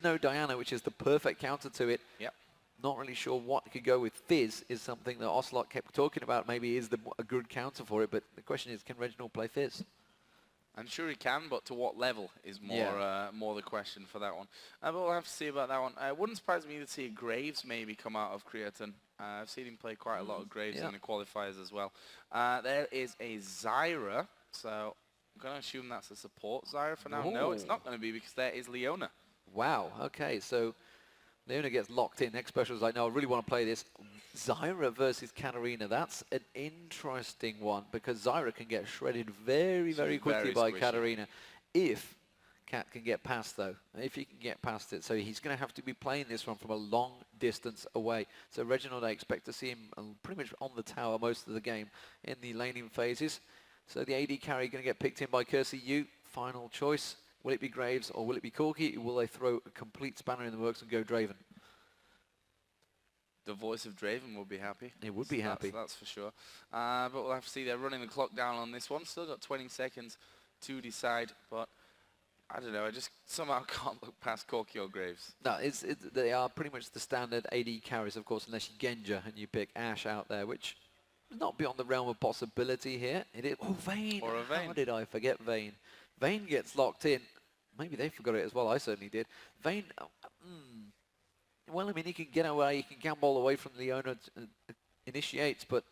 No Diana, which is the perfect counter to it. Yep. Not really sure what could go with Fizz is something that Ocelot kept talking about. Maybe is a good counter for it, but the question is, can Reginald play Fizz? I'm sure he can, but to what level is more the question for that one. But we'll have to see about that one. It wouldn't surprise me to see Graves maybe come out of Creaton. I've seen him play quite a lot of Graves in the qualifiers as well. There is a Zyra, so I'm going to assume that's a support Zyra for now. No, it's not going to be because there is Leona. Wow, okay, so Leona gets locked in. Next special is like, no, I really want to play this. Zyra versus Katarina. That's an interesting one because Zyra can get shredded very, very quickly by Katarina if Kat can get past, though. If he can get past it. So he's going to have to be playing this one from a long distance away. So Reginald, I expect to see him pretty much on the tower most of the game in the laning phases. So the AD carry going to get picked in by Kersey Yu. Final choice. Will it be Graves or will it be Corki? Will they throw a complete spanner in the works and go Draven? The voice of Draven will be happy. It would be happy. That's for sure. But we'll have to see. They're running the clock down on this one. Still got 20 seconds to decide. But I don't know. I just somehow can't look past Corki or Graves. No, they are pretty much the standard AD carries, of course, unless you Genja and you pick Ashe out there, which is not beyond the realm of possibility here. It is. Oh, Vayne. Or a Vayne. How did I forget Vayne? Vayne gets locked in. Maybe they forgot it as well. I certainly did. Vayne, well, I mean, he can get away. He can gamble away from Leona initiates, but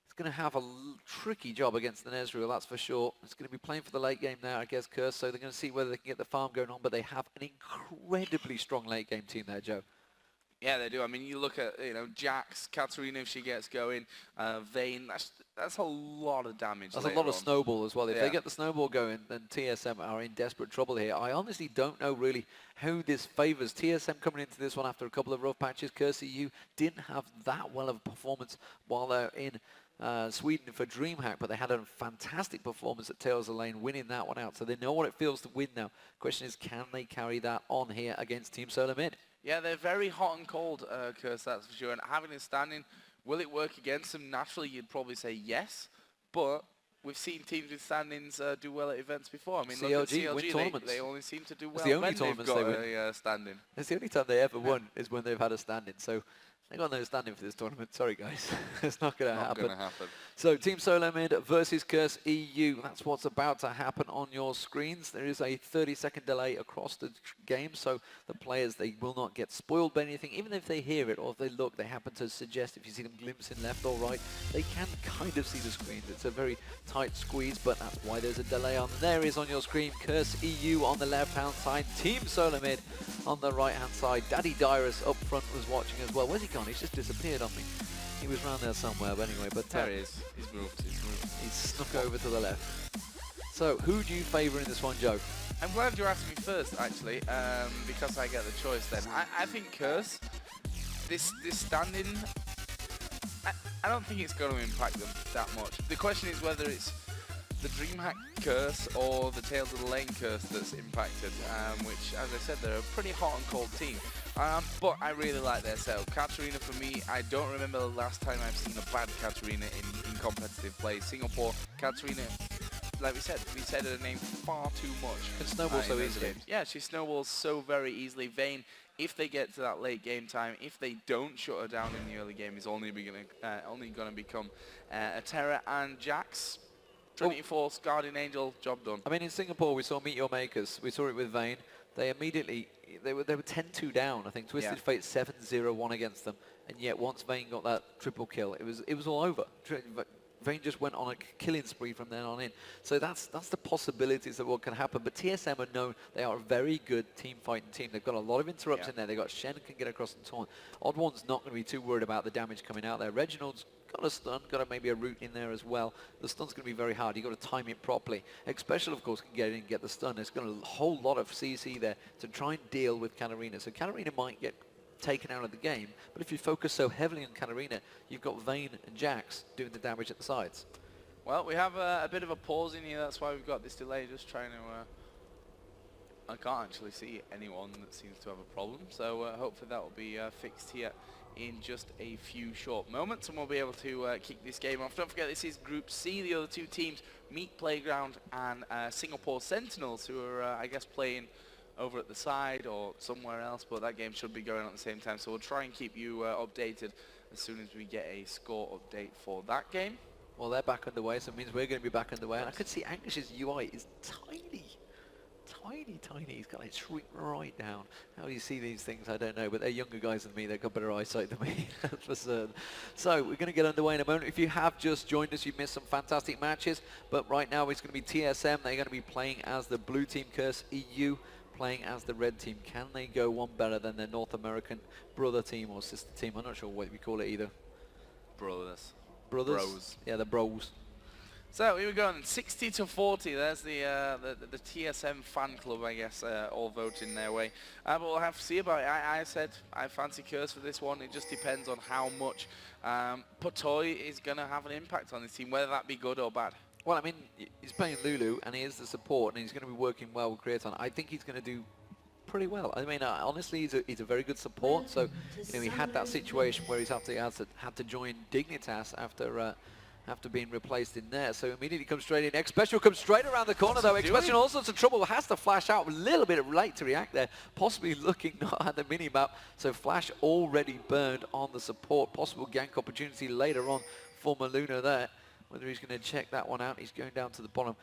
he's going to have a tricky job against the Nezreal, that's for sure. It's going to be playing for the late game now, I guess, Curse, so they're going to see whether they can get the farm going on, but they have an incredibly strong late game team there, Joe. Yeah, they do. I mean, you look at, Jax, Katarina if she gets going, Vayne, that's a lot of damage. That's a lot of snowball as well. If they get the snowball going, then TSM are in desperate trouble here. I honestly don't know really how this favors TSM coming into this one after a couple of rough patches. Kersey, you didn't have that well of a performance while they're in Sweden for DreamHack, but they had a fantastic performance at Tails of the Lane, winning that one out. So they know what it feels to win now. Question is, can they carry that on here against Team Solar Mid? Yeah, they're very hot and cold, Curse, that's for sure. And having a standing, will it work against them? Naturally, you'd probably say yes, but we've seen teams with standings do well at events before. I mean, CLG, look at CLG, win tournaments. They only seem to do well the only when tournaments they've got they win. a standing. It's the only time they ever won is when they've had a standing. So they got no standing for this tournament. Sorry, guys. It's not going to happen. So Team Solo Mid versus Curse EU. That's what's about to happen on your screens. There is a 30-second delay across the game, so the players, they will not get spoiled by anything. Even if they hear it or if they look, they happen to suggest, if you see them glimpsing left or right, they can kind of see the screens. It's a very tight squeeze, but that's why there's a delay on. There is on your screen Curse EU on the left-hand side, Team Solo Mid on the right-hand side. Daddy Dyrus up front was watching as well. Where's he gone? He's just disappeared on me. He was around there somewhere, but anyway. But there he is. He's moved. He's snuck over to the left. So, who do you favour in this one, Joe? I'm glad you asked me first, actually, because I get the choice then. I think Curse, this standing, I don't think it's going to impact them that much. The question is whether it's the DreamHack Curse or the Tales of the Lane Curse that's impacted, which, as I said, they're a pretty hot and cold team. But I really like their setup. Katarina, for me, I don't remember the last time I've seen a bad Katarina in competitive play. Singapore, Katarina, like we said her name far too much. Can snowball so easily. Yeah, she snowballs so very easily. Vayne, if they get to that late game time, if they don't shut her down in the early game, is only going to become a terror. And Jax, Trinity Force, Guardian Angel, job done. I mean, in Singapore, we saw Meet Your Makers. We saw it with Vayne. They immediately, they were 10-2 down. I think Twisted Fate 7-0-1 against them. And yet, once Vayne got that triple kill, it was all over. Vayne just went on a killing spree from then on in. So that's the possibilities of what can happen. But TSM are known, they are a very good team fighting team. They've got a lot of interrupts in there. They've got Shen can get across and taunt. Odd One's not going to be too worried about the damage coming out there. Reginald's got a stun, got maybe a root in there as well. The stun's going to be very hard. You've got to time it properly. Special, of course, can get in and get the stun. There's got a whole lot of CC there to try and deal with Katarina. So Katarina might get taken out of the game, but if you focus so heavily on Katarina, you've got Vayne and Jax doing the damage at the sides. Well, we have a bit of a pause in here. That's why we've got this delay. Just trying to... I can't actually see anyone that seems to have a problem. So hopefully that will be fixed here in just a few short moments, and we'll be able to kick this game off. Don't forget, this is Group C. The other two teams, Meat Playground and Singapore Sentinels, who are, I guess, playing over at the side or somewhere else, but that game should be going on at the same time. So we'll try and keep you updated as soon as we get a score update for that game. Well, they're back underway, so it means we're going to be back underway. And I could see Angus's UI is tiny. Tiny. He's got it shrink right down. How you see these things, I don't know, but they're younger guys than me. They've got better eyesight than me, that's for certain. So we're going to get underway in a moment. If you have just joined us, you've missed some fantastic matches. But right now it's going to be TSM. They're going to be playing as the blue team, Curse EU playing as the red team. Can they go one better than their North American brother team or sister team? I'm not sure what we call it either. Brothers. Bros. Yeah, the bros. So here we go, 60-40. There's the TSM fan club, I guess, all voting their way. But we'll have to see about it. I said I fancy Curse for this one. It just depends on how much Potoy is going to have an impact on this team, whether that be good or bad. Well, I mean, he's playing Lulu, and he is the support, and he's going to be working well with Creaton. I think he's going to do pretty well. I mean, honestly, he's a very good support. So, he had that situation where he's had to join Dignitas after being replaced in there. So immediately comes straight in. X-Special comes straight around the corner, though. X-Special in all sorts of trouble. Has to flash out. A little bit late to react there. Possibly looking not at the mini-map. So Flash already burned on the support. Possible gank opportunity later on for Maluna there. Whether he's going to check that one out, he's going down to the bottom.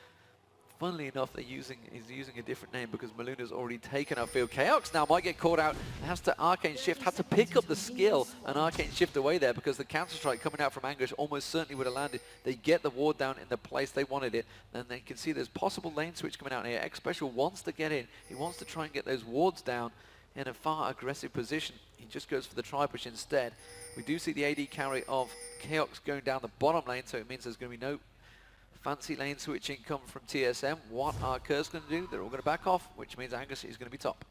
Funnily enough, he's using a different name because Maluna's already taken our field. Chaos now might get caught out. Has to Arcane Shift, had to pick up the skill and Arcane Shift away there because the counter-strike coming out from Anguish almost certainly would have landed. They get the ward down in the place they wanted it. And they can see there's possible lane switch coming out here. X-Special wants to get in. He wants to try and get those wards down in a far aggressive position. He just goes for the tri-push instead. We do see the AD carry of Chaos going down the bottom lane, so it means there's going to be no fancy lane switching coming from TSM. What are Curse going to do? They're all going to back off, which means Angus is going to be top.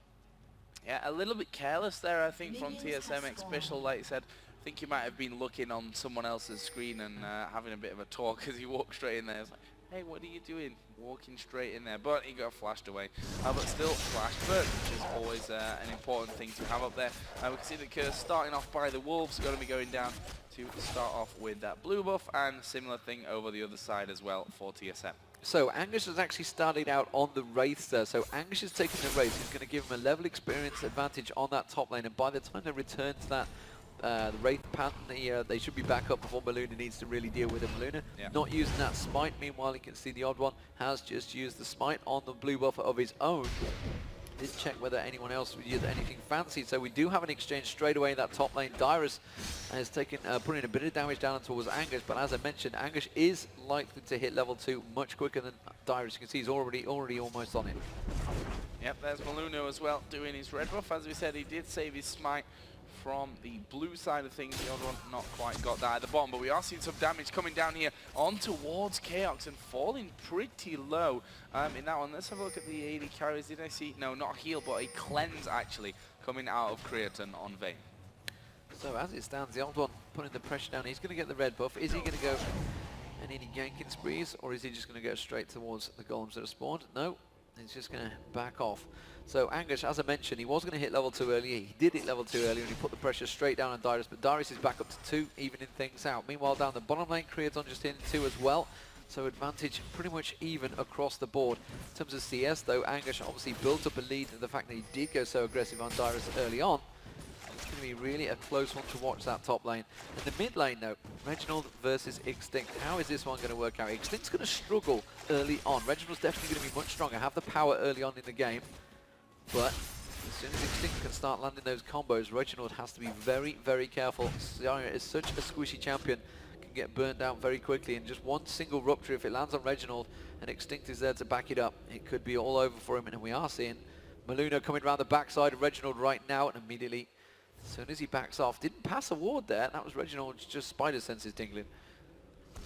Yeah, a little bit careless there, I think, from TSM. X-Special, like you said, I think he might have been looking on someone else's screen and having a bit of a talk as he walked straight in there. It's like, hey, what are you doing? Walking straight in there. But he got flashed away. But still flashed first, which is always an important thing to have up there. We can see the Curse starting off by the Wolves, going to be going down to start off with that blue buff, and similar thing over the other side as well for TSM. So Angus has actually started out on the Wraith there. So Angus is taking the Wraith. He's going to give him a level experience advantage on that top lane. And by the time they return to that the Wraith pattern, they should be back up before Maluna needs to really deal with it. Maluna not using that smite. Meanwhile, you can see the odd one has just used the smite on the blue buffer of his own. Didn't check whether anyone else would use anything fancy. So we do have an exchange straight away in that top lane. Dyrus has taken, putting a bit of damage down towards Angus, but as I mentioned, Angus is likely to hit level 2 much quicker than Dyrus. You can see he's already almost on it. Yep, there's Maluna as well doing his red buff. As we said, he did save his smite from the blue side of things. The other one not quite got that at the bottom, but we are seeing some damage coming down here on towards Chaos and falling pretty low in that one. Let's have a look at the AD carries. Did I see? No, not a heal, but a cleanse actually coming out of Creaton on Vayne. So as it stands, the old one putting the pressure down. He's going to get the red buff. Is he going to go any ganking sprees, or is he just going to go straight towards the golems that have spawned? No, he's just going to back off. So Angus, as I mentioned, he was going to hit level 2 earlier. He did hit level 2 earlier and he put the pressure straight down on Dyrus, but Dyrus is back up to 2, evening things out. Meanwhile, down the bottom lane, Creaton just hitting 2 as well. So advantage pretty much even across the board. In terms of CS, though, Angus obviously built up a lead to the fact that he did go so aggressive on Dyrus early on. It's going to be really a close one to watch, that top lane. And the mid lane, though, Reginald versus Extinct. How is this one going to work out? Extinct's going to struggle early on. Reginald's definitely going to be much stronger, have the power early on in the game. But as soon as Extinct can start landing those combos, Reginald has to be very, very careful. Zarya is such a squishy champion, can get burnt out very quickly, and just one single rupture, if it lands on Reginald and Extinct is there to back it up, it could be all over for him. And we are seeing Maluna coming around the backside of Reginald right now, and immediately, as soon as he backs off, didn't pass a ward there. That was Reginald's just spider senses tingling.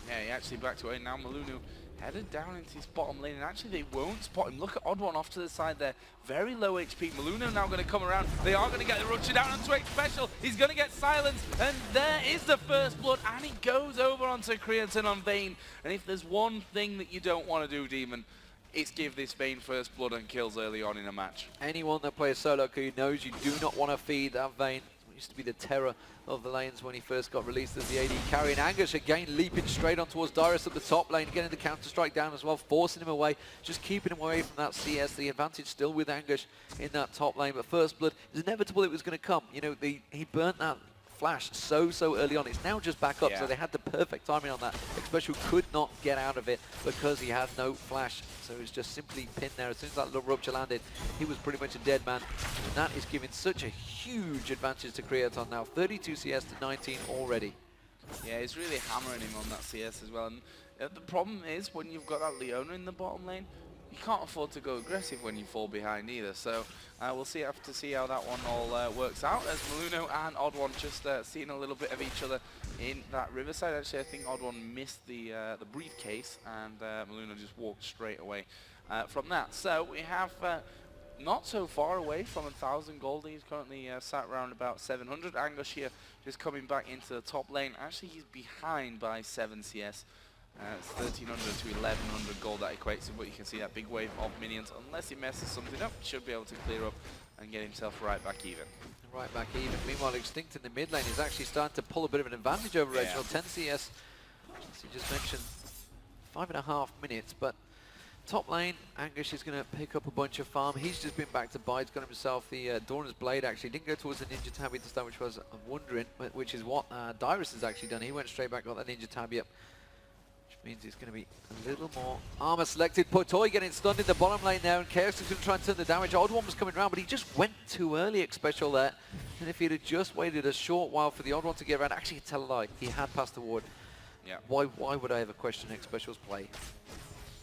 Yeah, he actually backed away. Now Maluna headed down into his bottom lane, and actually they won't spot him. Look at Odd One off to the side there. Very low HP. Maluna now going to come around. They are going to get the rupture down onto X-Special. He's going to get silenced, and there is the first blood, and he goes over onto Creaton on Vayne. And if there's one thing that you don't want to do, Demon, it's give this Vayne first blood and kills early on in a match. Anyone that plays solo queue knows you do not want to feed that Vayne. used to be the terror of the lanes when he first got released as the AD carry. And Angush again leaping straight on towards Dyrus at the top lane, getting the counter-strike down as well, forcing him away, just keeping him away from that CS. The advantage still with Angush in that top lane, but First Blood, it was inevitable it was going to come. You know, he burnt that flash so early on. It's now just back up, so they had the perfect timing on that. Especially could not get out of it because he had no flash, so it was just simply pinned there. As soon as that little rupture landed, he was pretty much a dead man, and that is giving such a huge advantage to Creaton now. 32 CS to 19 already. Yeah, he's really hammering him on that CS as well. And the problem is when you've got that Leona in the bottom lane, you can't afford to go aggressive when you fall behind either. So we'll have to see how that one all works out, as Maluno and Odd1 just seeing a little bit of each other in that Riverside. Actually, I think Odd1 missed the briefcase, and Maluno just walked straight away from that. So we have not so far away from 1,000 gold. He's currently sat around about 700. Angush here just coming back into the top lane. Actually, he's behind by 7 CS. It's 1,300 to 1,100 gold that equates to, but you can see that big wave of minions. Unless he messes something up, should be able to clear up and get himself right back even. Right back even. Meanwhile, Extinct in the mid lane is actually starting to pull a bit of an advantage over Reginald. 10 CS, as you just mentioned, 5.5 minutes, but top lane, Angush is going to pick up a bunch of farm. He's just been back to buy. He's got himself the Doran's Blade, actually. Didn't go towards the Ninja Tabi to start, which was, I'm wondering, which is what Dyrus has actually done. He went straight back, got that Ninja Tabi up, which means he's going to be a little more armor selected. Potoy getting stunned in the bottom lane there, and Chaos is going to try and turn the damage. Odd1 was coming around, but he just went too early, Xpecial there. And if he'd have just waited a short while for the Odd1 to get around, actually, tell a lie, he had passed the ward. Yeah. Why would I ever question Xpecial's play?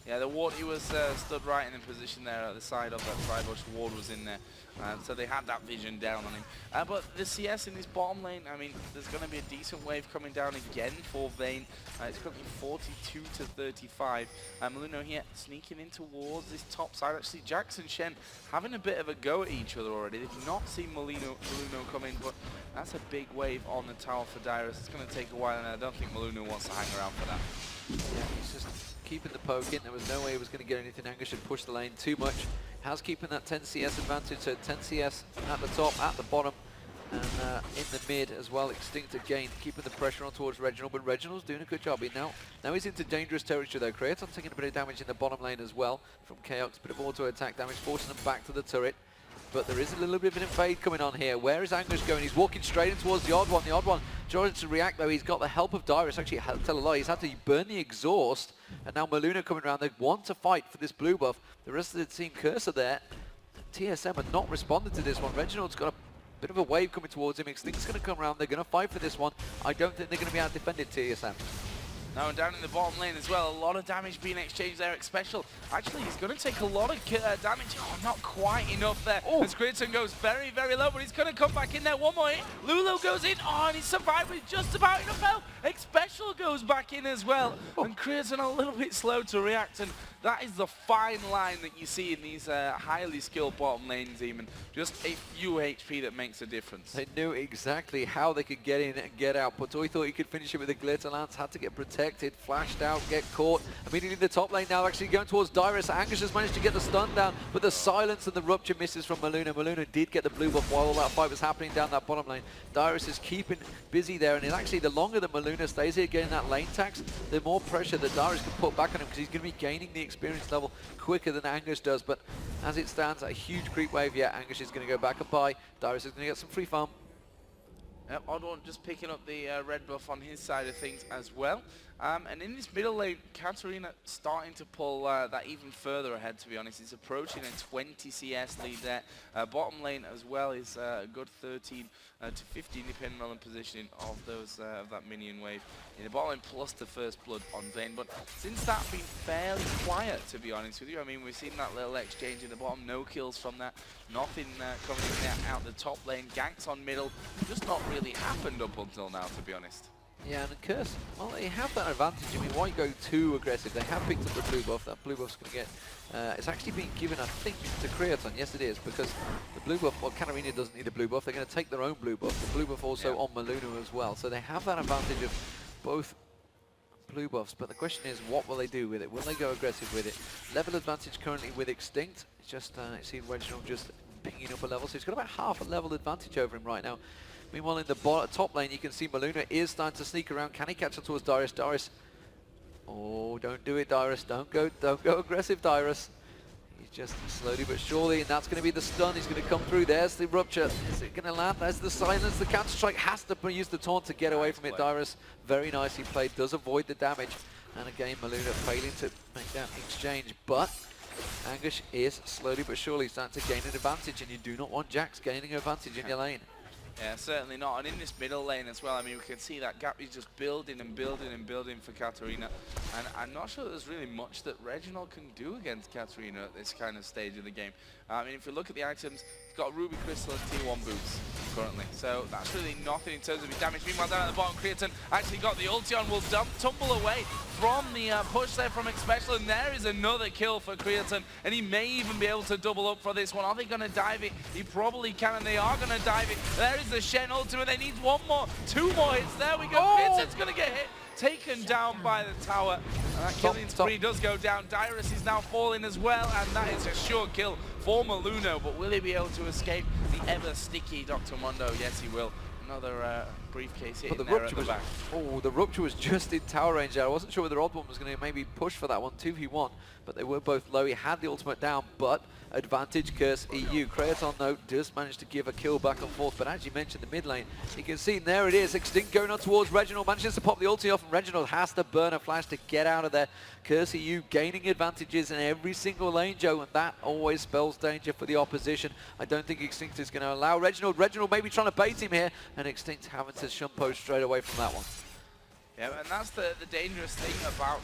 Yeah, the ward, he was stood right in the position there at the side of that Tribush. The ward was in there, so they had that vision down on him. But the CS in this bottom lane, I mean, there's going to be a decent wave coming down again for Vayne. It's currently 42 to 35. Maluno here sneaking in towards this top side. Actually, Jax and Shen having a bit of a go at each other already. They've not seen Maluno come in, but that's a big wave on the tower for Dyrus. It's going to take a while, and I don't think Maluno wants to hang around for that. Yeah, he's just keeping the poke in. There was no way he was going to get anything. Angush should push the lane too much. Has keeping that 10 CS advantage, so 10 CS at the top, at the bottom, and in the mid as well. Extinct again, keeping the pressure on towards Reginald, but Reginald's doing a good job. Now he's into dangerous territory though. Creaton taking a bit of damage in the bottom lane as well from Chaos, bit of auto attack damage, forcing them back to the turret. But there is a little bit of an invade coming on here. Where is Angush going? He's walking straight in towards the Odd1. The Odd1 trying to react though. He's got the help of Dyrus. Actually, tell a lie, he's had to burn the exhaust. And now Maluno coming around. They want to fight for this blue buff. The rest of the team Cursor there. TSM have not responded to this one. Reginald's got a bit of a wave coming towards him. Extinct's going to come around. They're going to fight for this one. I don't think they're going to be able to defend it, TSM. Now, and down in the bottom lane as well, a lot of damage being exchanged there. Xpecial, actually, he's going to take a lot of damage. Oh, not quite enough there. Oh. As Creaton goes very, very low, but he's going to come back in there. One more hit. Lulu goes in. Oh, and he's survived with just about enough health. Xpecial goes back in as well. Oh. And Creaton a little bit slow to react. And that is the fine line that you see in these highly skilled bottom lanes, even. Just a few HP that makes a difference. They knew exactly how they could get in and get out. Potoy thought he could finish it with a glitter lance, had to get protected, flashed out, get caught. Immediately in the top lane now, actually going towards Dyrus. Angush has managed to get the stun down, but the silence and the rupture misses from Maluno. Maluno did get the blue buff while all that fight was happening down that bottom lane. Dyrus is keeping busy there, and it's actually the longer that Maluno stays here getting that lane tax, the more pressure that Dyrus can put back on him, because he's going to be gaining the experience level quicker than Angush does. But as it stands, a huge creep wave. Yeah, Angush is going to go back and buy. Dyrus is going to get some free farm. Yep, Odd1 just picking up the red buff on his side of things as well. And in this middle lane, Katarina starting to pull that even further ahead, to be honest. It's approaching a 20 CS lead there. Bottom lane as well is a good 13 to 15, depending on the positioning of those of that minion wave in the bottom lane, plus the first blood on Vayne. But since that's been fairly quiet, to be honest with you, I mean, we've seen that little exchange in the bottom, no kills from that, nothing coming in there out the top lane, ganks on middle, just not really happened up until now, to be honest. Yeah, and Curse, well, they have that advantage. I mean, why go too aggressive? They have picked up the blue buff. That blue buff's going to get... it's actually been given, I think, to Creaton. Yes, it is, because the blue buff, well, Katarina doesn't need a blue buff. They're going to take their own blue buff. The blue buff also on Maluno as well. So they have that advantage of both blue buffs. But the question is, what will they do with it? Will they go aggressive with it? Level advantage currently with Extinct. It's just, you see Reginald just pinging up a level. So he's got about half a level advantage over him right now. Meanwhile, in the top lane, you can see Maluna is starting to sneak around. Can he catch up towards Dyrus? Dyrus. Oh, don't do it, Dyrus. Don't go aggressive, Dyrus. He's just slowly but surely, and that's going to be the stun. He's going to come through. There's the rupture. Is it going to land? There's the silence. The counter strike has to use the taunt to get away from it. Dyrus, very nicely played, does avoid the damage. And again, Maluna failing to make that exchange, but Anguish is slowly but surely starting to gain an advantage, and you do not want Jax gaining an advantage in your lane. Yeah, certainly not. And in this middle lane as well, I mean, we can see that gap is just building and building and building for Katarina. And I'm not sure there's really much that Reginald can do against Katarina at this kind of stage of the game. I mean, if you look at the items, he's got Ruby Crystal and T1 boots currently. So that's really nothing in terms of his damage. Meanwhile, down at the bottom, Creaton actually got the ulti on, will tumble away from the push there from Xpecial, and there is another kill for Creaton, and he may even be able to double up for this one. Are they going to dive it? He probably can, and they are going to dive it. There is the Shen ultimate. They need one more, two more hits. There we go. Oh! Creaton's going to get hit. Taken down by the tower. And that killing spree does go down. Dyrus is now falling as well, and that is a sure kill for Maluna. But will he be able to escape the ever sticky Dr. Mundo? Yes, he will. Another briefcase hit in there at the back. Oh, the rupture was just in tower range there. I wasn't sure whether Oddbomb was going to maybe push for that one, 2v1, but they were both low. He had the ultimate down, but advantage Curse EU. Creaton, though, does manage to give a kill back and forth, but as you mentioned, the mid lane, you can see there it is. Extinct going on towards Reginald, manages to pop the ulti off, and Reginald has to burn a flash to get out of there. Curse EU gaining advantages in every single lane, Joe, and that always spells danger for the opposition. I don't think Extinct is going to allow Reginald. Reginald maybe trying to bait him here, and Extinct having to shumpo straight away from that one. Yeah, and that's the dangerous thing about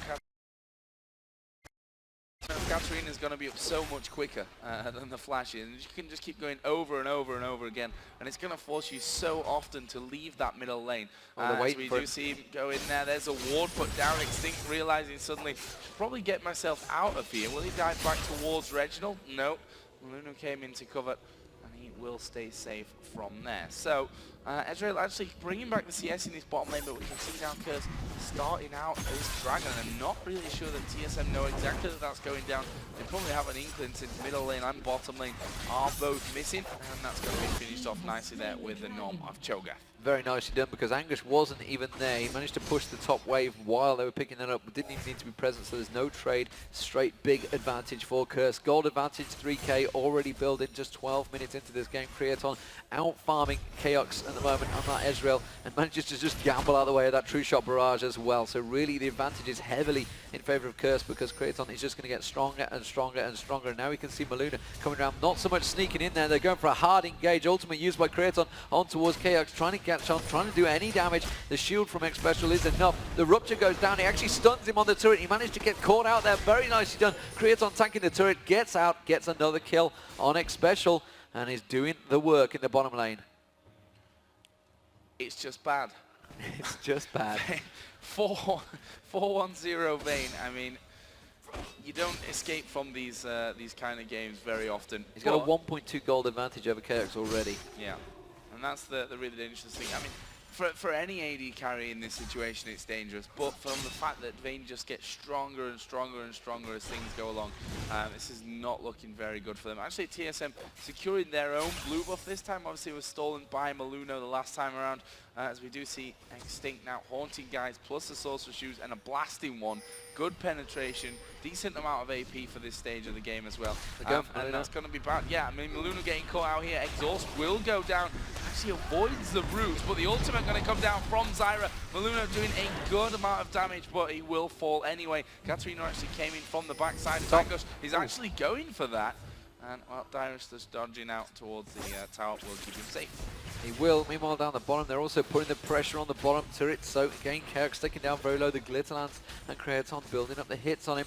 Katarina is going to be up so much quicker than the Flash is, and you can just keep going over and over and over again, and it's going to force you so often to leave that middle lane. So we do see him go in there. There's a ward put down. Extinct realizing suddenly, should probably get myself out of here. Will he dive back towards Reginald? No. Maluna came in to cover, and he will stay safe from there. So Ezreal actually bringing back the CS in this bottom lane, but we can see now Curse starting out as Dragon. I'm not really sure that TSM know exactly that that's going down. They probably have an inkling since middle lane and bottom lane are both missing, and that's going to be finished off nicely there with the Nom of Cho'Gath. Very nicely done, because Anguish wasn't even there. He managed to push the top wave while they were picking that up, but didn't even need to be present, so there's no trade. Straight big advantage for Curse. Gold advantage 3k already building just 12 minutes into this game. Creaton out farming Chaos at the moment on that Ezreal, and manages to just gamble out the way of that True Shot barrage as well. So really the advantage is heavily in favour of Curse, because Creaton is just going to get stronger and stronger and stronger. And now we can see Maluna coming around, not so much sneaking in there. They're going for a hard engage. Ultimate used by Creaton on towards Chaos, trying to catch on, trying to do any damage. The shield from Xpecial is enough. The rupture goes down. He actually stuns him on the turret. He managed to get caught out there. Very nicely done. Creaton tanking the turret, gets out, gets another kill on Xpecial, and is doing the work in the bottom lane. It's just bad. It's just bad. 4-1-0 Vayne. I mean, you don't escape from these kind of games very often. He's got a 1.2 gold advantage over Chaos already. Yeah, and that's the really dangerous thing. I mean, for any AD carry in this situation, it's dangerous. But from the fact that Vayne just gets stronger and stronger and stronger as things go along, this is not looking very good for them. Actually, TSM securing their own blue buff this time. Obviously, it was stolen by Maluna the last time around. As we do see Extinct now haunting guys, plus the Sorcerer's Shoes and a blasting one. Good penetration, decent amount of AP for this stage of the game as well. And that's going to be bad. Yeah, I mean, Maluna getting caught out here. Exhaust will go down. Actually avoids the roots, but the ultimate going to come down from Zyra. Maluna doing a good amount of damage, but he will fall anyway. Katarina actually came in from the backside. Anguish is actually going for that. And, well, Dyrus just dodging out towards the tower will keep him safe. He will. Meanwhile, down the bottom, they're also putting the pressure on the bottom turret. So, again, Kerrick's taking down very low the Glitterlands, and Creaton building up the hits on him.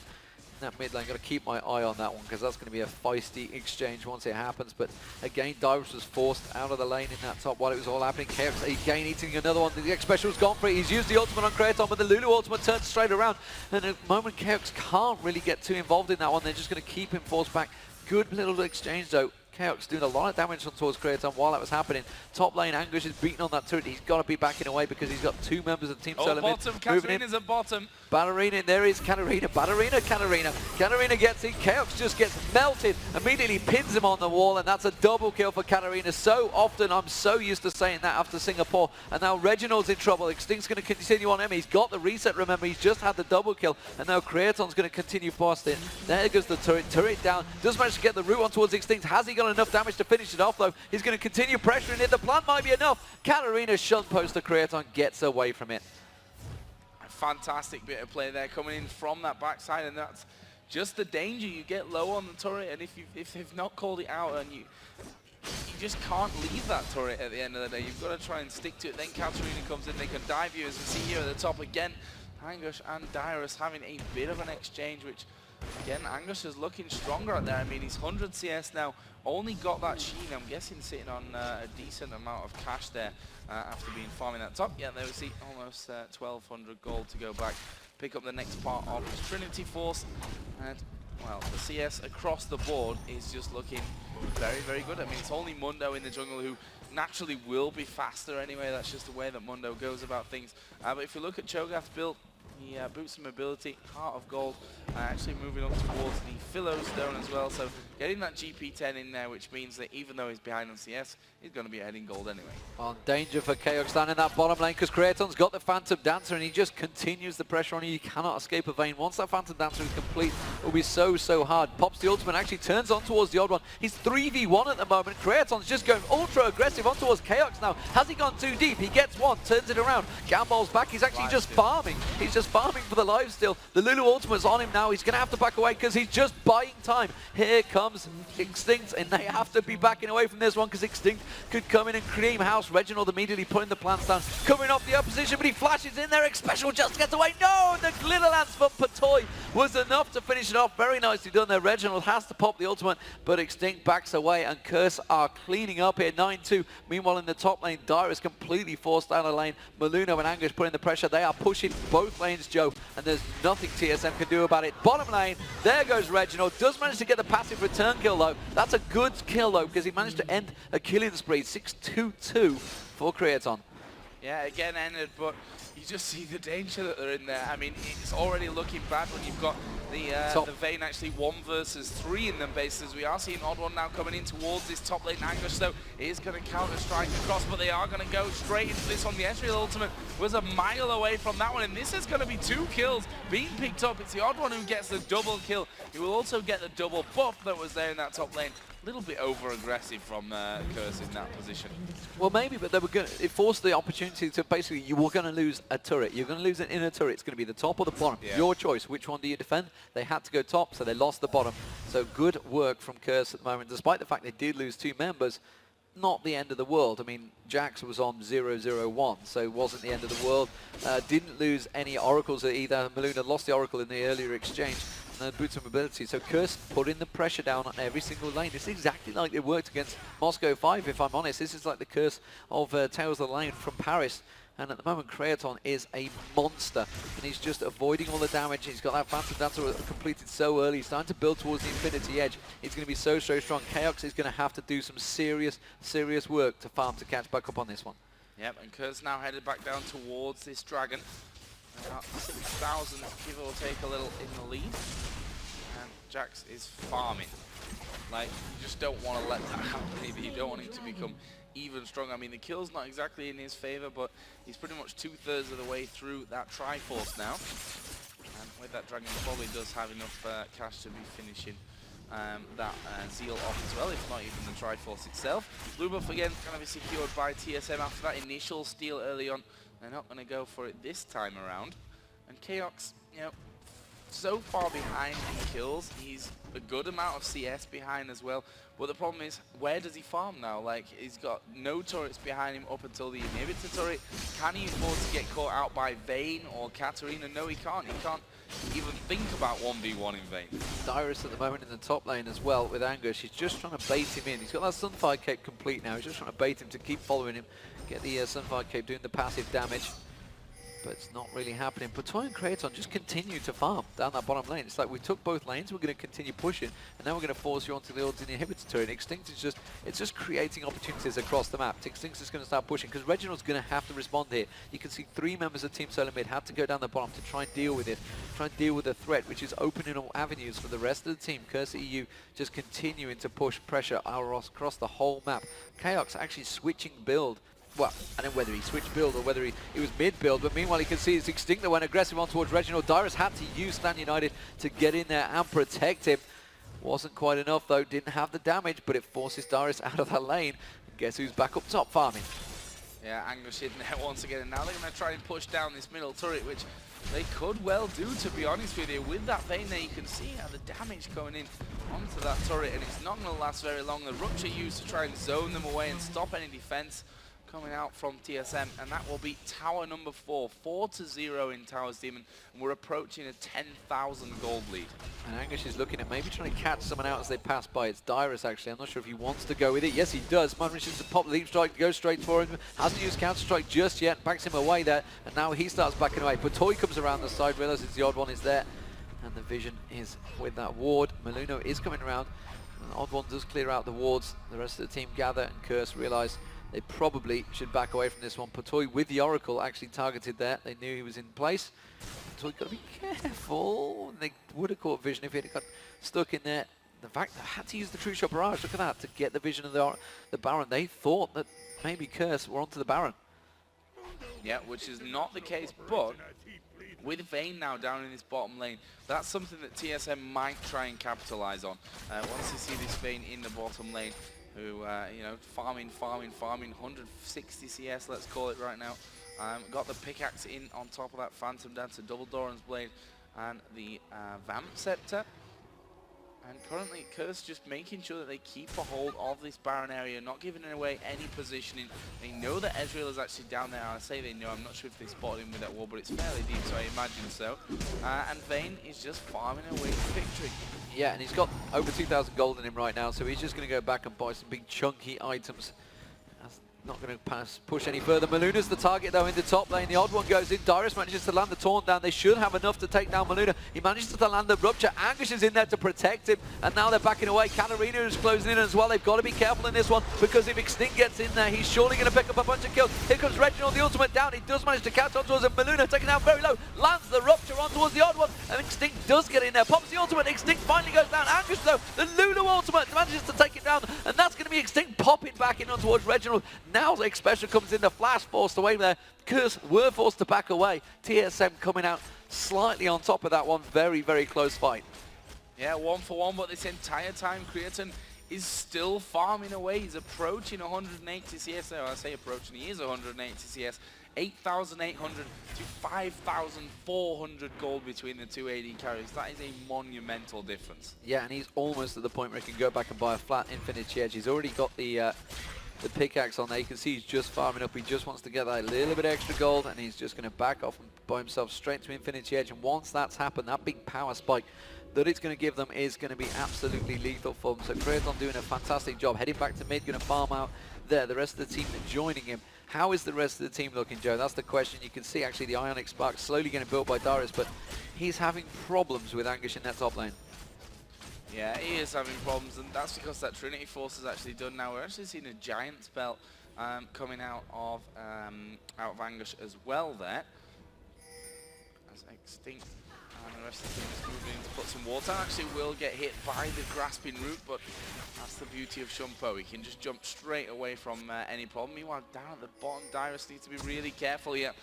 In that mid lane, got to keep my eye on that one, because that's going to be a feisty exchange once it happens. But, again, Dyrus was forced out of the lane in that top while it was all happening. Kerrick's again eating another one. The Xpecial's gone for it. He's used the ultimate on Creaton, but the Lulu ultimate turns straight around. And at the moment, Kerrick's can't really get too involved in that one. They're just going to keep him forced back. Good little exchange, though. Chaos doing a lot of damage on towards Creaton while that was happening. Top lane, Anguish is beating on that turret. He's got to be backing away because he's got 2 members of Team Solar Mid bottom, moving in. Katarina's at bottom. Ballerina, there is Katarina. Katarina gets in. Chaos just gets melted, immediately pins him on the wall, and that's a double kill for Katarina. So often, I'm so used to saying that after Singapore, and now Reginald's in trouble. Extinct's going to continue on him. He's got the reset, remember, he's just had the double kill, and now Creaton's going to continue past it. There goes the turret down. Does manage to get the root on towards Extinct. Has he got enough damage to finish it off, though? He's going to continue pressuring it. The plan might be enough. Katarina's shunt post to Creaton gets away from it. Fantastic bit of play there coming in from that backside, and that's just the danger. You get low on the turret, and if they've not called it out, and you just can't leave that turret at the end of the day. You've got to try and stick to it. Then Katarina comes in, they can dive you, as we see here at the top again. Anguish and Dyrus having a bit of an exchange, which again, Anguish is looking stronger out there. I mean, he's 100 CS now, only got that Sheen, I'm guessing sitting on a decent amount of cash there after being farming that top. Yeah, there we see almost 1,200 gold to go back, pick up the next part of his Trinity Force, and well, the CS across the board is just looking very, very good. I mean, it's only Mundo in the jungle who naturally will be faster anyway. That's just the way that Mundo goes about things. But if you look at Cho'Gath's build, he boots some mobility, Heart of Gold, actually moving up towards the Philo Stone as well. So getting that GP10 in there, which means that even though he's behind on CS, he's going to be ahead in gold anyway. On danger for Chaos standing in that bottom lane because Creaton's got the Phantom Dancer and he just continues the pressure on you. You cannot escape a Vayne. Once that Phantom Dancer is complete, it will be so, so hard. Pops the ultimate, actually turns on towards the odd one. He's 3v1 at the moment. Creaton's just going ultra aggressive on towards Chaos now. Has he gone too deep? He gets one, turns it around. Gambol's back. He's actually just farming. He's just farming for the life steal. The Lulu ultimate's on him now. He's going to have to back away because he's just buying time. Here comes Extinct, and they have to be backing away from this one because Extinct could come in and cream house. Reginald immediately putting the plants down, covering off the opposition, but he flashes in there. Special just gets away. No, the glitter lance from Patoy was enough to finish it off. Very nicely done there. Reginald has to pop the ultimate, but Extinct backs away, and Curse are cleaning up here. 9-2. Meanwhile, in the top lane, Dyrus completely forced down the lane. Maluno and Anguish putting the pressure. They are pushing both lanes, Joe, and there's nothing TSM can do about it. Bottom lane, there goes Reginald. Does manage to get the passive return kill, though. That's a good kill, though, because he managed to end a killing spree. 6-2-2 for Creaton. Yeah, again ended, but you just see the danger that they're in there. I mean, it's already looking bad when you've got the Vayne actually 1 versus 3 in them bases. We are seeing Odd One now coming in towards this top lane. Anguish, though, is going to counter strike across, but they are going to go straight into this one. The Ezreal ultimate was a mile away from that one, and this is going to be 2 kills being picked up. It's the Odd One who gets the double kill. He will also get the double buff that was there in that top lane. A little bit over-aggressive from Curse in that position. Well, maybe, but they were going to, it forced the opportunity to basically, you were going to lose a turret. You're going to lose an inner turret. It's going to be the top or the bottom. Yeah. Your choice. Which one do you defend? They had to go top, so they lost the bottom. So good work from Curse at the moment. Despite the fact they did lose 2 members, not the end of the world. I mean, Jax was on 0-0-1, so it wasn't the end of the world. Didn't lose any oracles either. Maluna lost the oracle in the earlier exchange. Boots of mobility, so Curse putting the pressure down on every single lane. It's exactly like it worked against Moscow 5, if I'm honest. This is like the Curse of Tales of the Lane from Paris. And at the moment, Creaton is a monster, and he's just avoiding all the damage. He's got that Phantom Dancer completed so early. He's starting to build towards the Infinity Edge. He's going to be so, so strong. Chaos is going to have to do some serious, serious work to farm to catch back up on this one. Yep, and Curse now headed back down towards this dragon. About 6,000, give or take a little in the lead. And Jax is farming. Like, you just don't want to let that happen. Maybe you don't want him to become even stronger. I mean, the kill's not exactly in his favor, but he's pretty much 2/3 of the way through that Triforce now. And with that dragon, he probably does have enough cash to be finishing that Zeal off as well, if not even the Triforce itself. Blue buff again going to be secured by TSM after that initial steal early on. They're not going to go for it this time around. And Chaos, you know, so far behind in kills. He's a good amount of CS behind as well. But the problem is, where does he farm now? Like, he's got no turrets behind him up until the inhibitor turret. Can he afford to get caught out by Vayne or Katarina? No, he can't. He can't even think about 1v1 in Vayne. Dyrus at the moment in the top lane as well with Anguish. He's just trying to bait him in. He's got that Sunfire Cape complete now. He's just trying to bait him to keep following him. Get the Sunfire Cape doing the passive damage. but it's not really happening. Patoy and Kraton just continue to farm down that bottom lane. It's like we took both lanes, we're going to continue pushing, and now we're going to force you onto the odds inhibitor turret. Extinct is just, it's just creating opportunities across the map. Extinct is going to start pushing, because Reginald's going to have to respond here. You can see 3 members of Team Solar Mid had to go down the bottom to try and deal with it, try and deal with the threat, which is opening all avenues for the rest of the team. Curse EU just continuing to push pressure across the whole map. Chaos actually switching build. Well, I don't know whether he switched build or whether he was mid-build, but meanwhile you can see it's Extinct that went aggressive on towards Reginald. Dyrus had to use Stan United to get in there and protect him. Wasn't quite enough though, didn't have the damage, but it forces Dyrus out of that lane. And guess who's back up top farming? Yeah, Anguish in there once again, and now they're going to try and push down this middle turret, which they could well do, to be honest with you. With that Vayne there, you can see how the damage coming in onto that turret, and it's not going to last very long. The Rupture used to try and zone them away and stop any defense coming out from TSM, and that will be tower number 4, 4-0 in Towers Demon, and we're approaching a 10,000 gold lead. And Anguish is looking at maybe trying to catch someone out as they pass by. It's Dyrus actually. I'm not sure if he wants to go with it. Yes, he does. Manages to pop Leap Strike, go straight for him. Hasn't used Counter Strike just yet. Backs him away there, and now he starts backing away. Patoy comes around the side, realizes the odd one is there, and the vision is with that ward. Maluno is coming around. And the odd one does clear out the wards. The rest of the team gather, and Curse realize they probably should back away from this one. Patoy with the Oracle actually targeted there. They knew he was in place. Patoy got to be careful. They would have caught vision if he had got stuck in there. The fact they had to use the True Shot Barrage, look at that, to get the vision of the Baron. They thought that maybe Curse were onto the Baron. Yeah, which is not the case, but with Vayne now down in this bottom lane, that's something that TSM might try and capitalize on. Once they see this Vayne in the bottom lane, who, you know, farming, 160 CS, let's call it right now. Got the pickaxe in on top of that Phantom Dancer, Double Doran's Blade, and the Vamp Scepter. And currently, Curse just making sure that they keep a hold of this Baron area, not giving away any positioning. They know that Ezreal is actually down there. I say they know, I'm not sure if they spotted him with that wall, but it's fairly deep, so I imagine so. And Vayne is just farming away to victory. Yeah, and he's got over 2,000 gold in him right now, so he's just going to go back and buy some big chunky items. That's not going to push any further. Maluna's the target though in the top lane. The odd one goes in. Dyrus manages to land the taunt down. They should have enough to take down Maluna. He manages to land the Rupture. Anguish is in there to protect him, and now they're backing away. Katarina is closing in as well. They've got to be careful in this one, because if Extinct gets in there, he's surely going to pick up a bunch of kills. Here comes Reginald, the ultimate down. He does manage to catch on towards him. Maluna taken down very low. Lands the Rupture on towards the odd one, and Extinct does get in there. Pops the ultimate. Extinct finally goes down. Anguish though, the Lulu ultimate manages to take him down, and that's going to be Extinct popping back in on towards Reginald. Now X Special comes in, the flash forced away there. Curse were forced to back away. TSM coming out slightly on top of that one. Very, very close fight. Yeah, 1-for-1, but this entire time Kraton is still farming away. He's approaching 180 CS. I say approaching, he is 180 CS. 8,800 to 5,400 gold between the two AD carries. That is a monumental difference. Yeah, and he's almost at the point where he can go back and buy a flat Infinity Edge. He's already got the pickaxe on there. You can see he's just farming up. He just wants to get that little bit extra gold, and he's just going to back off and buy himself straight to Infinity Edge. And once that's happened, that big power spike that it's going to give them is going to be absolutely lethal for them. So Kraton doing a fantastic job, heading back to mid, going to farm out there. The rest of the team joining him. How is the rest of the team looking, Joe? That's the question. You can see actually the Ionic Spark slowly getting built by Dyrus, but he's having problems with Anguish in that top lane. Yeah, he is having problems, and that's because that Trinity Force is actually done now. We're actually seeing a giant spell coming out of Anguish as well there. As Extinct and the rest of the team is moving in to put some water. Actually will get hit by the grasping root, but that's the beauty of Shumpo. He can just jump straight away from any problem. Meanwhile, down at the bottom, Dyrus needs to be really careful here.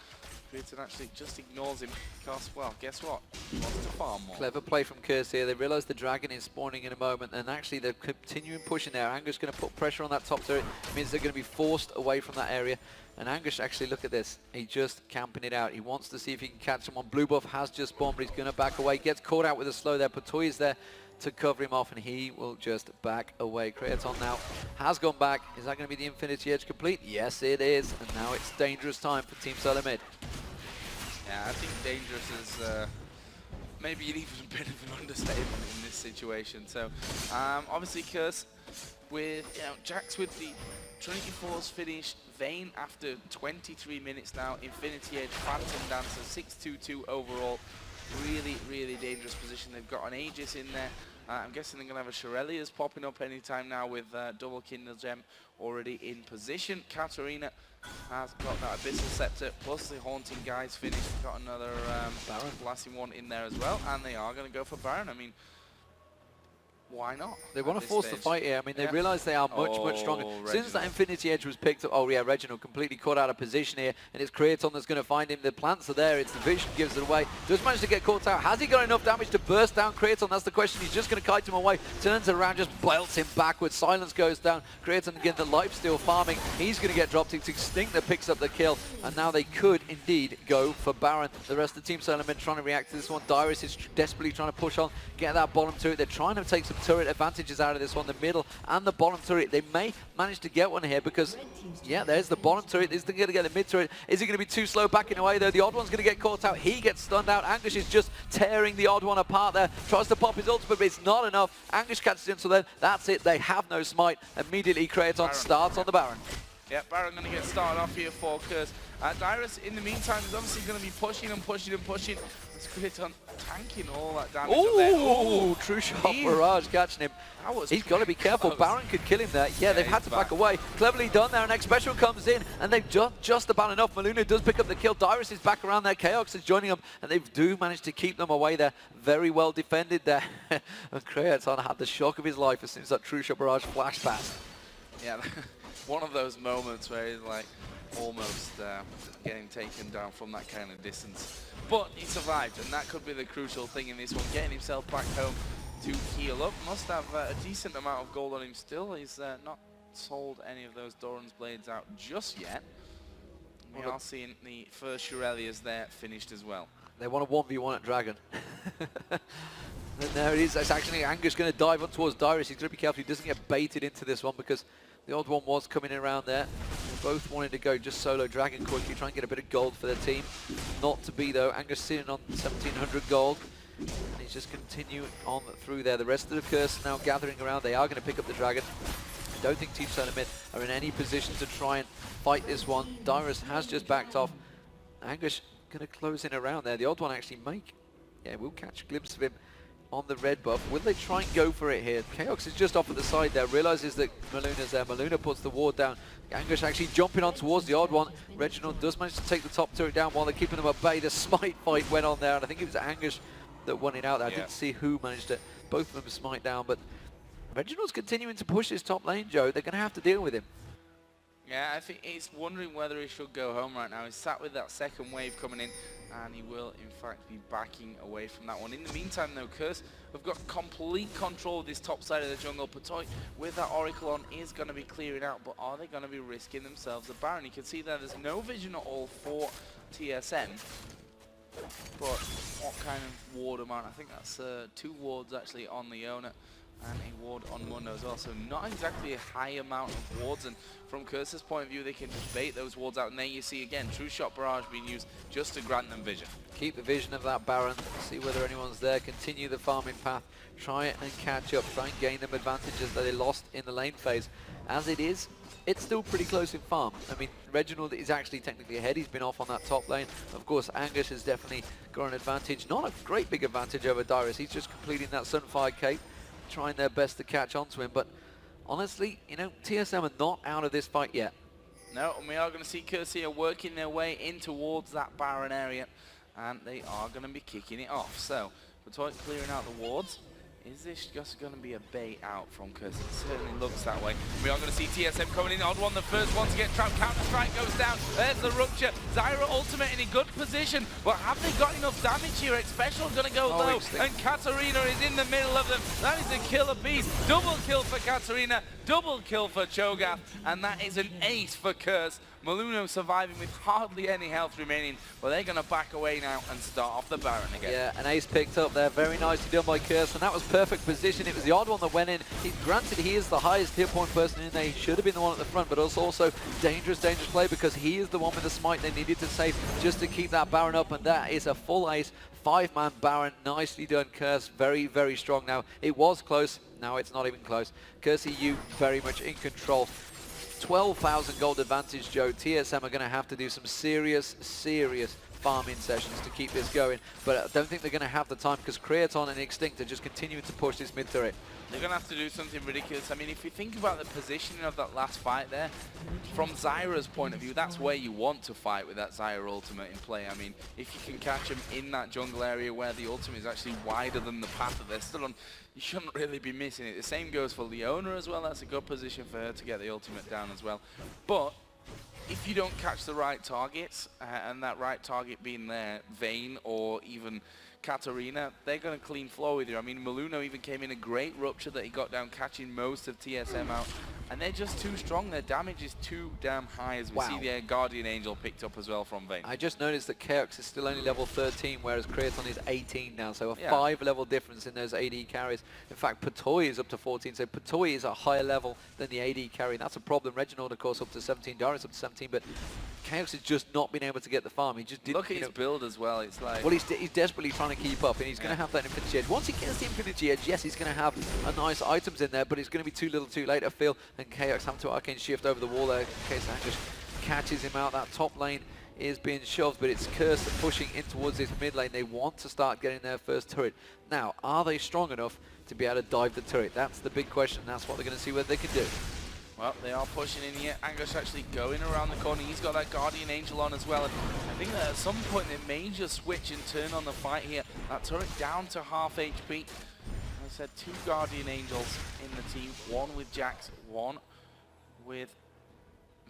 Kraton actually just ignores him because, well, guess what? He wants to farm more. Clever play from Curse here. They realise the dragon is spawning in a moment, and actually they're continuing pushing there. Anguish going to put pressure on that top turret. It means they're going to be forced away from that area. And Anguish, actually, look at this. He's just camping it out. He wants to see if he can catch someone. Blue buff has just spawned, but he's going to back away. Gets caught out with a slow there. Patoy is there to cover him off, and he will just back away. Kraton now has gone back. Is that going to be the Infinity Edge complete? Yes, it is. And now it's dangerous time for Team Solar Mid. Yeah, I think dangerous is maybe an even bit of an understatement in this situation. So, obviously, Curse with, you know, Jax with the Trinity Force finish, Vayne after 23 minutes now, Infinity Edge, Phantom Dancer, 6-2-2 overall. Really, really dangerous position. They've got an Aegis in there. I'm guessing they're going to have a Shirelias popping up anytime now with double Kindle Gem already in position. Katarina has got that Abyssal Scepter, plus the Haunting Guys finished. Got another Baron. blasting one in there as well, and they are going to go for Baron. I mean, why not? They want to force the fight here. I mean, they realise they are much stronger. Since that Infinity Edge was picked up, oh yeah, Reginald completely caught out of position here, and it's Creaton that's going to find him. The plants are there, it's the vision gives it away. Does manage to get caught out. Has he got enough damage to burst down Creaton? That's the question. He's just going to kite him away, turns it around, just belts him backwards. Silence goes down. Creaton again, the lifesteal farming. He's going to get dropped. It's Extinct that picks up the kill, and now they could indeed go for Baron. The rest of the team Element trying to react to this one. Dyrus is desperately trying to push on, get that bottom turret. They're trying to take some turret advantages out of this one, the middle and the bottom turret. They may manage to get one here because, yeah, there's the bottom turret. Is going to get the mid turret. Is he going to be too slow backing away though? The odd one's going to get caught out. He gets stunned out. Anguish is just tearing the odd one apart there. Tries to pop his ultimate, but it's not enough. Anguish catches him, so then that's it. They have no smite. Immediately Creaton starts on the Baron. Yeah, Baron going to get started off here for Curse. Dyrus, in the meantime, is obviously going to be pushing and pushing and pushing. It's Creaton tanking all that damage up there. Ooh, true shot, Barrage catching him. He's got to be careful. Baron could kill him there. Yeah, they've had to back away. Cleverly done there. An X Special comes in, and they've just about enough. Maluna does pick up the kill. Dyrus is back around there. Chaos is joining them, and they do manage to keep them away there. Very well defended there. And Creaton had the shock of his life as soon as that True Shot Barrage flashed past. Yeah, one of those moments where he's like almost getting taken down from that kind of distance. But he survived, and that could be the crucial thing in this one. Getting himself back home to heal up. Must have a decent amount of gold on him still. He's not sold any of those Doran's Blades out just yet. We are seeing the first Shirelias there finished as well. They want a 1v1 at Dragon. And there it is. That's actually Angus going to dive on towards Dyrus. He's going to be careful he doesn't get baited into this one because the odd one was coming around there. They both wanted to go just solo Dragon quickly, try and get a bit of gold for their team. Not to be though. Angus sitting on 1700 gold. And he's just continuing on through there. The rest of the Curse now gathering around. They are going to pick up the Dragon. I don't think Team Mid are in any position to try and fight this one. Dyrus has just backed off. Angus going to close in around there. The odd one actually we'll catch a glimpse of him on the red buff. Will they try and go for it here? Chaos is just off at the side there, realizes that Maluna's there. Maluna puts the ward down. Anguish actually jumping on towards the odd one. Reginald does manage to take the top turret down while they're keeping them at bay. The smite fight went on there, and I think it was Anguish that won it out there. I didn't see who managed it. Both of them smite down, but Reginald's continuing to push his top lane, Joe. They're going to have to deal with him. Yeah, I think he's wondering whether he should go home right now. He's sat with that second wave coming in, and he will, in fact, be backing away from that one. In the meantime, though, Curse have got complete control of this top side of the jungle. Patoy, with that Oracle on, is going to be clearing out, but are they going to be risking themselves a Baron? You can see there, there's no vision at all for TSM. But what kind of ward amount? I think that's 2 wards, actually, on Leona. And a ward on Mundo as well, so not exactly a high amount of wards, and from Curse's point of view they can just bait those wards out, and there you see again True Shot Barrage being used just to grant them vision. Keep the vision of that Baron, see whether anyone's there, continue the farming path, try it and catch up, try and gain them advantages that they lost in the lane phase. As it is, it's still pretty close in farm. I mean, Reginald is actually technically ahead, he's been off on that top lane. Of course, Angus has definitely got an advantage, not a great big advantage over Dyrus, he's just completing that Sunfire Cape, trying their best to catch on to him, but honestly, you know, TSM are not out of this fight yet. No, and we are going to see Curse here working their way in towards that Baron area, and they are going to be kicking it off. So, Patoy clearing out the wards. Is this just going to be a bait out from Curse? It certainly looks that way. We are going to see TSM coming in. Odd one, the first one to get trapped. Counter-strike goes down. There's the rupture. Zyra ultimate in a good position, but have they got enough damage here? X Special going to go low, and Katarina is in the middle of them. That is a killer beast. Double kill for Katarina, double kill for Cho'Gath, and that is an ace for Curse. Maluno surviving with hardly any health remaining, but they're going to back away now and start off the Baron again. Yeah, an ace picked up there, very nicely done by Curse, and that was perfect position. It was the odd one that went in. Granted, he is the highest hit point person in there. He should have been the one at the front, but also dangerous play because he is the one with the smite they needed to save just to keep that Baron up, and that is a full ace. 5-man Baron, nicely done, Curse. Very, very strong now. It was close. Now it's not even close. Curse EU very much in control. 12,000 gold advantage, Joe. TSM are going to have to do some serious farming sessions to keep this going, but I don't think they're going to have the time because Creaton and Extinct are just continuing to push this mid turret. They're going to have to do something ridiculous. I mean, if you think about the positioning of that last fight there, from Zyra's point of view, that's where you want to fight with that Zyra ultimate in play. I mean, if you can catch them in that jungle area where the ultimate is actually wider than the path that they're still on, you shouldn't really be missing it. The same goes for Leona as well. That's a good position for her to get the ultimate down as well. But if you don't catch the right targets, and that right target being there, Vayne or even Katarina, they're going to clean floor with you. I mean, Maluno even came in a great rupture that he got down, catching most of TSM out. And they're just too strong. Their damage is too damn high, as we see the Guardian Angel picked up as well from Vayne. I just noticed that Chaos is still only level 13, whereas Creaton is 18 now, so a 5-level difference in those AD carries. In fact, Patoy is up to 14, so Patoy is a higher level than the AD carry. That's a problem. Reginald, of course, up to 17. Darius up to 17, but Chaos has just not been able to get the farm. He just didn't. Look at his build as well. It's like, well, he's desperately trying to keep up, and he's going to have that Infinity Edge. Once he gets the Infinity Edge, yes, he's going to have a nice items in there, but it's going to be too little too late, I feel, and Chaos having to Arcane Shift over the wall there in case Angus catches him out. That top lane is being shoved, but it's Curse pushing in towards this mid lane. They want to start getting their first turret. Now, are they strong enough to be able to dive the turret? That's the big question. That's what they're going to see what they can do. Well, they are pushing in here. Angus actually going around the corner. He's got that Guardian Angel on as well. And I think that at some point they may just switch and turn on the fight here. That turret down to half HP. As I said, 2 Guardian Angels in the team. 1 with Jax, 1 with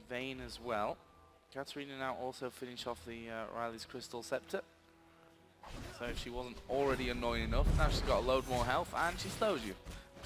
Vayne as well. Katarina now also finish off the Riley's Crystal Scepter. So if she wasn't already annoying enough, now she's got a load more health and she slows you.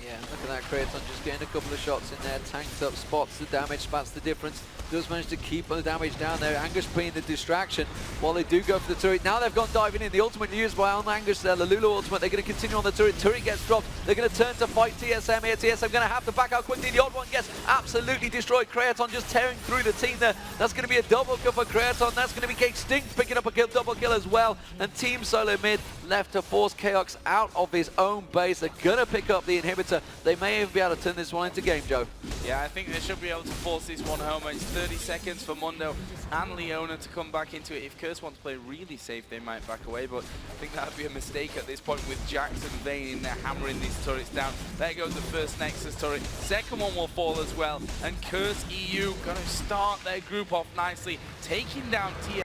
Yeah, look at that Creaton just getting a couple of shots in there, tanked up, spots the damage, spots the difference, does manage to keep the damage down there. Angus being the distraction while they do go for the turret. Now they've gone diving in, the ultimate used by on Angus there, the Lulu ultimate, they're going to continue on the turret, turret gets dropped, they're going to turn to fight TSM here, TSM going to have to back out quickly, the odd one gets absolutely destroyed, Creaton just tearing through the team there, that's going to be a double kill for Creaton, that's going to be Extinct picking up a kill, double kill as well, and Team Solo Mid left to force Chaos out of his own base. They're going to pick up the inhibitor. They may even be able to turn this one into game, Joe. Yeah, I think they should be able to force this one home. It's 30 seconds for Mundo and Leona to come back into it. If Curse wants to play really safe, they might back away, but I think that would be a mistake at this point with Jax and Vayne in there hammering these turrets down. There goes the first Nexus turret. Second one will fall as well, and Curse EU going to start their group off nicely, taking down TSM.